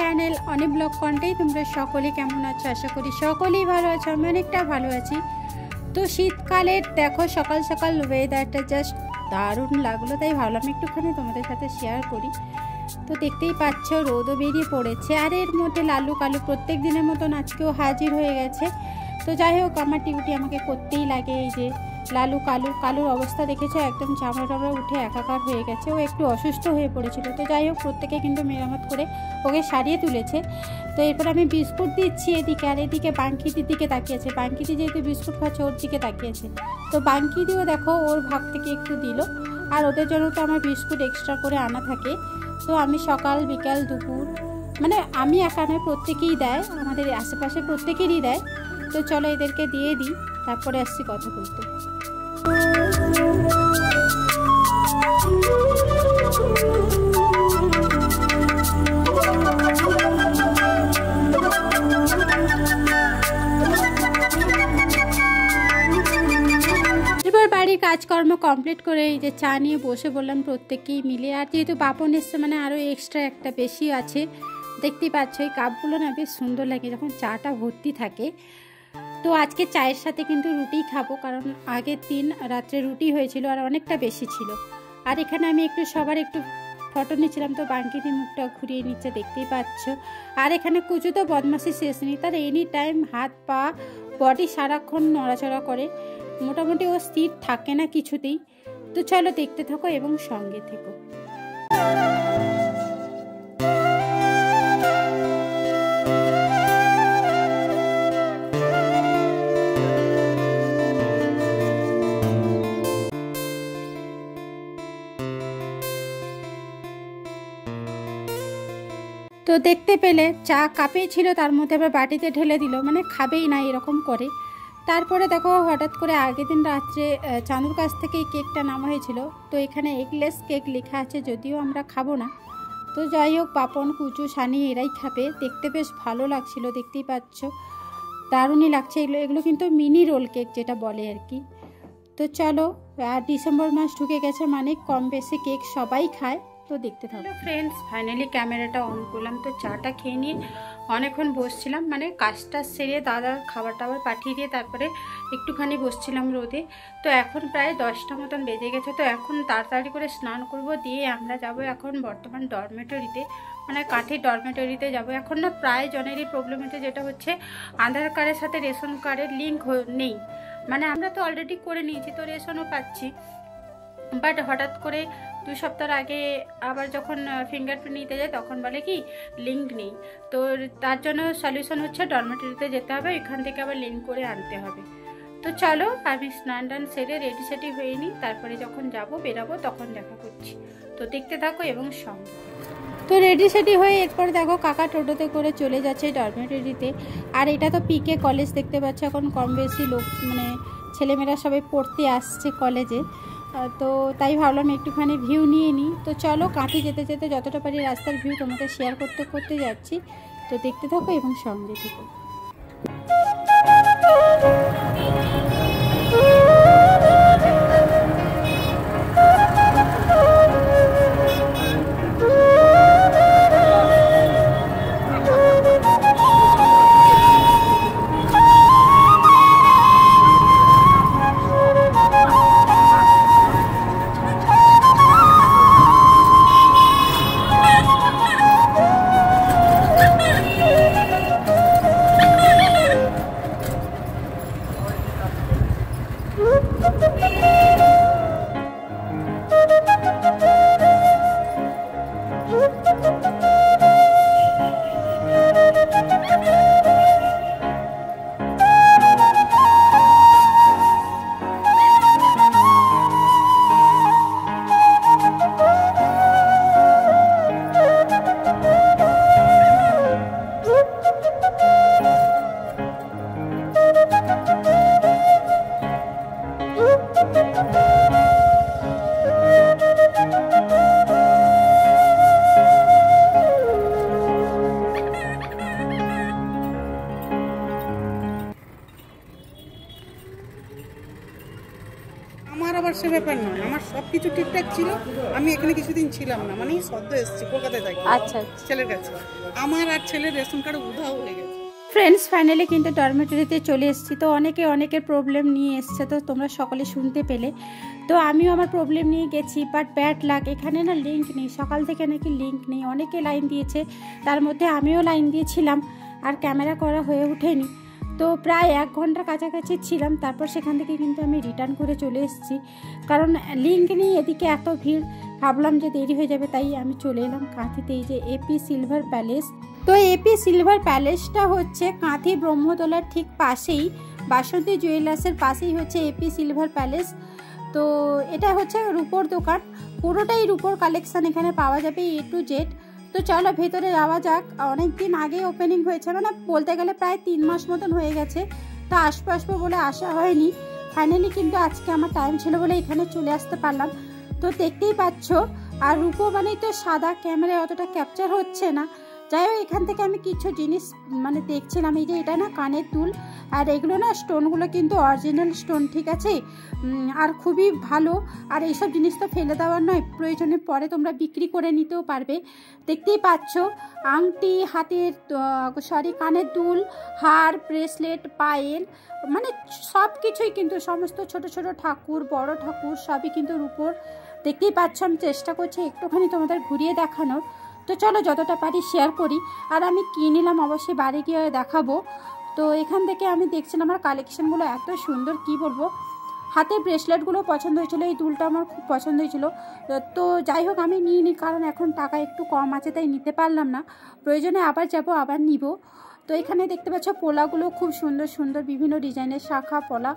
Channel অনেক blog কন্টেই তোমরা সকলে কেমন আছো? আশা করি সকলেই ভালো আছো। আমি অনেকটা ভালো আছি। তো শীতকালের দেখো সকাল সকাল ওয়েদারটা জাস্ট দারুণ লাগলো, তাই ভাবলাম একটুখানি তোমাদের সাথে শেয়ার করি। তো দেখতেই পাচ্ছ রোদও বেরিয়ে পড়েছে, আর এর মধ্যে লালু কালু প্রত্যেক দিনের মতন আজকেও হাজির হয়ে গেছে। তো যাই হোক, আমার ডিউটি আমাকে করতেই লাগে। এই যে লালু কালুর অবস্থা দেখেছো, একদম চামড়া টামড়া উঠে একাকার হয়ে গেছে। ও একটু অসুস্থ হয়ে পড়েছিল। তো যাই হোক, প্রত্যেকে কিন্তু মেরামত করে ওকে সারিয়ে তুলেছে। তো এরপর আমি বিস্কুট দিচ্ছি এদিকে, আর এদিকে বাঙ্কিটির দিকে তাকিয়েছে। বাঙ্কিটি যেহেতু বিস্কুট খাচ্ছে ওর দিকে তাকিয়েছে। তো বাঙ্কিটিও দেখো ওর ভাগ থেকে একটু দিল, আর ওদের জন্য তো আমার বিস্কুট এক্সট্রা করে আনা থাকে। তো আমি সকাল বিকাল দুপুর, মানে আমি একা নয়, প্রত্যেকেই দেয়, আমাদের আশেপাশে প্রত্যেকেরই দেয়। তো চলো এদেরকে দিয়ে দিই, তারপরে আসছি কথা বলতে। এবার বাড়ির কাজকর্ম কমপ্লিট করে এই যে চা নিয়ে বসে বললাম প্রত্যেকেই মিলে। আর যেহেতু বাপন এসছে, মানে আরও এক্সট্রা একটা বেশি আছে। দেখতেই পাচ্ছ এই কাপগুলো না বেশ সুন্দর লাগে যখন চাটা ভর্তি থাকে। তো আজকে চায়ের সাথে কিন্তু রুটি খাবো, কারণ আগের দিন রাত্রে রুটি হয়েছিল আর অনেকটা বেশি ছিল। আর এখানে আমি একটু সবার একটু ফটো নিচ্ছিলাম, তো বাঙ্কিটি মুখটা ঘুরিয়ে নিচ্ছে দেখতেই পাচ্ছ। আর এখানে কুচু তো বদমাসি শেষ নেই, তার এনি টাইম হাত পা বডি সারাক্ষণ নড়াচড়া করে, মোটামুটি ও স্থির থাকে না কিছুতেই। তো চলো দেখতে থাকো এবং সঙ্গে থেকো। তো দেখতে পেলে চা কাপেই ছিল, তার মধ্যে আবার বাটিতে ঢেলে দিল, মানে খাবেই না এরকম করে। তারপরে দেখো হঠাৎ করে আগের দিন রাত্রে চাঁদুর কাছ থেকে এই কেকটা নামা হয়েছিল। তো এখানে এগলেস কেক লেখা আছে, যদিও আমরা খাবো না। তো যাই হোক, পাপন কুচু সানি এরাই খাবে। দেখতে বেশ ভালো লাগছিল, দেখতেই পাচ্ছ দারুণই লাগছে। এগুলো কিন্তু মিনি রোল কেক যেটা বলে আর কি। তো চলো, আর ডিসেম্বর মাস ঢুকে গেছে, মানে কম বেশি কেক সবাই খায়। তো দেখতে থাকো ফ্রেন্ডস, ফাইনালি ক্যামেরাটা অন করলাম। তো চাটা খেয়ে নিয়ে অনেকক্ষণ বসছিলাম, মানে কাজটা সেরে দাদার খাবার টাবার পাঠিয়ে দিয়ে তারপরে একটুখানি বসছিলাম রোদে। তো এখন প্রায় 10টা মতন বেজে গেছে। তো এখন তাড়াতাড়ি করে স্নান করব, দিয়ে আমরা যাব এখন বর্তমান ডরমেটরিতে, মানে কাঠের ডরমেটরিতে যাব। এখন না প্রায় জনেরই প্রবলেম হচ্ছে, যেটা হচ্ছে আধার কার্ডের সাথে রেশন কার্ডের লিঙ্ক নেই। মানে আমরা তো অলরেডি করে নিয়েছি, তো রেশনও পাচ্ছি, বাট হঠাৎ করে 2 সপ্তাহ আগে আবার যখন ফিঙ্গারপ্রিন্ট নিতে যায় তখন বলে কি লিঙ্ক নেই। তো তার জন্য সলিউশন হচ্ছে ডরমেটরিতে যেতে হবে, এখান থেকে আবার লিঙ্ক করে আনতে হবে। তো চলো আমি স্নান টান সেরে রেডি সেটি হয়ে নিই, তারপরে যখন বেরাবো তখন দেখা করছি। তো দেখতে থাকো এবং সঙ্গে। তো রেডি সেটি হয়ে এরপর দেখো কাকা টোটোতে করে চলে যাচ্ছে ডরমেটরিতে। আর এটা তো পিকে কলেজ, দেখতে পাচ্ছ এখন কম বেশি লোক, মানে ছেলেমেয়েরা সবাই পড়তে আসছে কলেজে। তো তাই ভাবলাম একটুখানি ভিউ নিয়ে নিই। তো চলো কাঁথি যেতে যেতে যতটা পারি রাস্তার ভিউ তোমাদের শেয়ার করতে করতে যাচ্ছি। তো দেখতে থাকো এবং সঙ্গে থেকো। আবার সে ব্যাপার নয়, আমার সব কিছু ঠিকঠাক ছিল। আমি এখানে কিছুদিন ছিলাম না, মানে সদ্য এসেছি, কলকাতায় থাকি। আচ্ছা ছেলের কাছে। আমার আর ছেলের রেশন কার্ড উধাও হয়ে গেছে। ফ্রেন্ডস, ফাইনালি কিন্তু ডরমেটরিতে চলে এসেছি। তো অনেকের প্রবলেম নিয়ে এসছে, তো তোমরা সকলে শুনতে পেলে। তো আমিও আমার প্রবলেম নিয়ে গেছি, বাট ব্যাড লাক, এখানে না লিঙ্ক নেই। সকাল থেকে নাকি লিঙ্ক নেই, অনেকে লাইন দিয়েছে, তার মধ্যে আমিও লাইন দিয়েছিলাম, আর ক্যামেরা করা হয়ে ওঠেনি। তো প্রায় 1 ঘন্টার কাছাকাছি ছিলাম, তারপর সেখান থেকে কিন্তু আমি রিটার্ন করে চলে এসেছি, কারণ লিঙ্ক নেই, এদিকে এত ভিড়, ভাবলাম যে দেরি হয়ে যাবে, তাই আমি চলে এলাম কাঁথিতে। এই যে এপি সিলভার প্যালেস। তো এপি সিলভার প্যালেসটা হচ্ছে কাঁথি ব্রহ্মতলার ঠিক পাশেই, বাসন্তী জুয়েলার্সের পাশেই হচ্ছে এপি সিলভার প্যালেস। তো এটা হচ্ছে রূপোর দোকান, পুরোটাই রূপোর কালেকশান এখানে পাওয়া যাবে A to Z। তো চলো ভেতরে যাওয়া যাক। অনেক দিন আগে ওপেনিং হয়েছে, মানে বলতে গেলে প্রায় 3 মাস মতন হয়ে গেছে। তো আসবো বলে আসা হয়নি, ফাইনালি কিন্তু আজকে আমার টাইম ছিল বলে এখানে চলে আসতে পারলাম। তো দেখতেই পাচ্ছ, আর রূপো মানেই তো সাদা, ক্যামেরায় অতটা ক্যাপচার হচ্ছে না। যাই হোক, এখান থেকে আমি কিছু জিনিস মানে দেখছিলাম। এই যে এটা না কানের দুল, আর এগুলো না স্টোনগুলো কিন্তু অরিজিনাল স্টোন, ঠিক আছে, আর খুবই ভালো। আর এইসব জিনিস তো ফেলে দেওয়ার নয়, প্রয়োজনে পরে তোমরা বিক্রি করে নিতেও পারবে। দেখতেই পাচ্ছ আংটি, হাতের কানের দুল, হার, ব্রেসলেট, পায়েল, মানে সব কিছুই কিন্তু, সমস্ত ছোট ছোট ঠাকুর, বড় ঠাকুর, সবই কিন্তু রূপোর। দেখতেই পাচ্ছ, আমি চেষ্টা করছি একটুখানি তোমাদের ঘুরিয়ে দেখানোর। তো চলো যতটা পারি শেয়ার করি। আর আমি কী নিলাম অবশ্যই বাড়ি গিয়ে দেখাবো। তো এখান থেকে আমি দেখছিলাম, আমার কালেকশানগুলো এত সুন্দর, কি বলবো। হাতের ব্রেসলেটগুলো পছন্দ হয়েছিল, এই দুলটা আমার খুব পছন্দ হয়েছিল। তো যাই হোক, আমি নিইনি, কারণ এখন টাকা একটু কম আছে, তাই নিতে পারলাম না। প্রয়োজনে আবার যাব, আবার নিব। তো এখানে দেখতে পাচ্ছ পোলাগুলো খুব সুন্দর সুন্দর, বিভিন্ন ডিজাইনের শাখা পলা,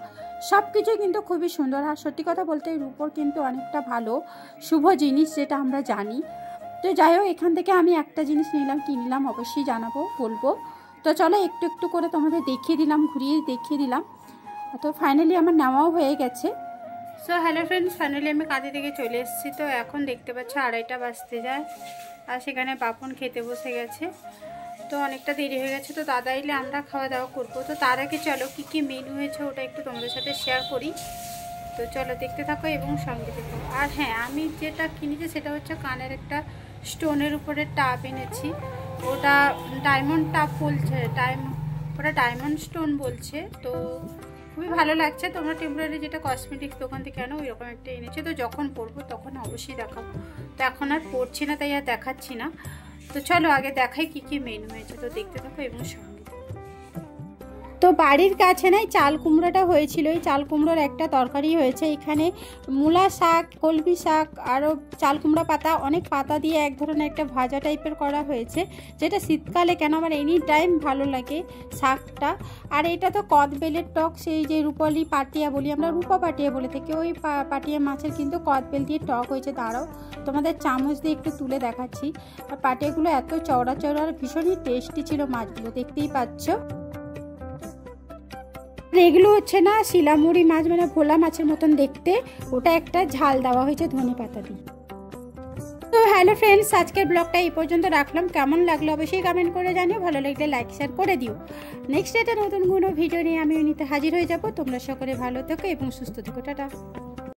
সব কিছুই কিন্তু খুবই সুন্দর। আর সত্যি কথা বলতে রূপোর কিন্তু অনেকটা ভালো শুভ জিনিস, যেটা আমরা জানি। তো যাই হোক, এখান থেকে আমি একটা জিনিস নিলাম, কি নিলাম অবশ্যই জানাবো, বলবো। তো চলো একটু একটু করে তোমাদের দেখিয়ে দিলাম, ঘুরিয়ে দেখিয়ে দিলাম। তো ফাইনালি আমার নেওয়াও হয়ে গেছে। সো হ্যালো ফ্রেন্ডস, ফাইনালি আমি কাঁথি থেকে চলে এসেছি। তো এখন দেখতে পাচ্ছ 2:30 বাজতে যায়, আর সেখানে বাপন খেতে বসে গেছে। তো অনেকটা দেরি হয়ে গেছে, তো দাদা এলে আমরা খাওয়া দাওয়া করবো। তো তার আগে চলো কী কী মেনু হয়েছে ওটা একটু তোমাদের সাথে শেয়ার করি। তো চলো দেখতে থাকো এবং সঙ্গে দেখো। আর হ্যাঁ, আমি যেটা কিনেছি সেটা হচ্ছে কানের একটা স্টোনের উপরে টাপ এনেছি। ওটা ডায়মন্ড টাপ বলছে, ওটা ডায়মন্ড স্টোন বলছে। তো খুবই ভালো লাগছে। তোমরা টেম্পোরারি যেটা কসমেটিক্স দোকান থেকে আনো ওইরকম একটা এনেছি। তো যখন পরবো তখন অবশ্যই দেখাবো। তো এখন আর পরছি না, তাই আর দেখাচ্ছি না। তো চলো আগে দেখাই কী কী মেনু হয়েছে। তো দেখতে থাকো এবং সঙ্গে। তো বাড়ির কাছে নাই চাল কুমড়োটা হয়েছিল, এই চাল কুমড়োর একটা তরকারি হয়েছে। এখানে মূলা শাক, কলমি শাক, আরও চাল কুমড়া পাতা, অনেক পাতা দিয়ে এক ধরনের একটা ভাজা টাইপের করা হয়েছে, যেটা শীতকালে কেন আমার এনি টাইম ভালো লাগে শাকটা। আর এটা তো কদবেলের টক, সেই যে রূপালি পাটিয়া বলি আমরা, রূপা পাটিয়া বলে থাকি, ওই পাটিয়া মাছের কিন্তু কদবেল দিয়ে টক হয়েছে। দাঁড়াও তোমাদের চামচ দিয়ে একটু তুলে দেখাচ্ছি। আর পাটিয়াগুলো এত চওড়া চওড়া আর ভীষণই টেস্টি ছিল মাছগুলো, দেখতেই পাচ্ছ। এগুলো হচ্ছে না শিলামুড়ি মাছ, মানে ভোলা মাছের মতন দেখতে, ওটা একটা ঝাল দেওয়া হয়েছে ধনে পাতা দিয়ে। তো হ্যালো ফ্রেন্ডস, আজকের ব্লগটা এই পর্যন্ত রাখলাম। কেমন লাগলো অবশ্যই কমেন্ট করে জানিও, ভালো লাগলে লাইক শেয়ার করে দিও। নেক্সট একটা নতুন কোনো ভিডিও নিয়ে আমি নিতে হাজির হয়ে যাব। তোমরা সকলে ভালো থেকো এবং সুস্থ থেকো। টাটা।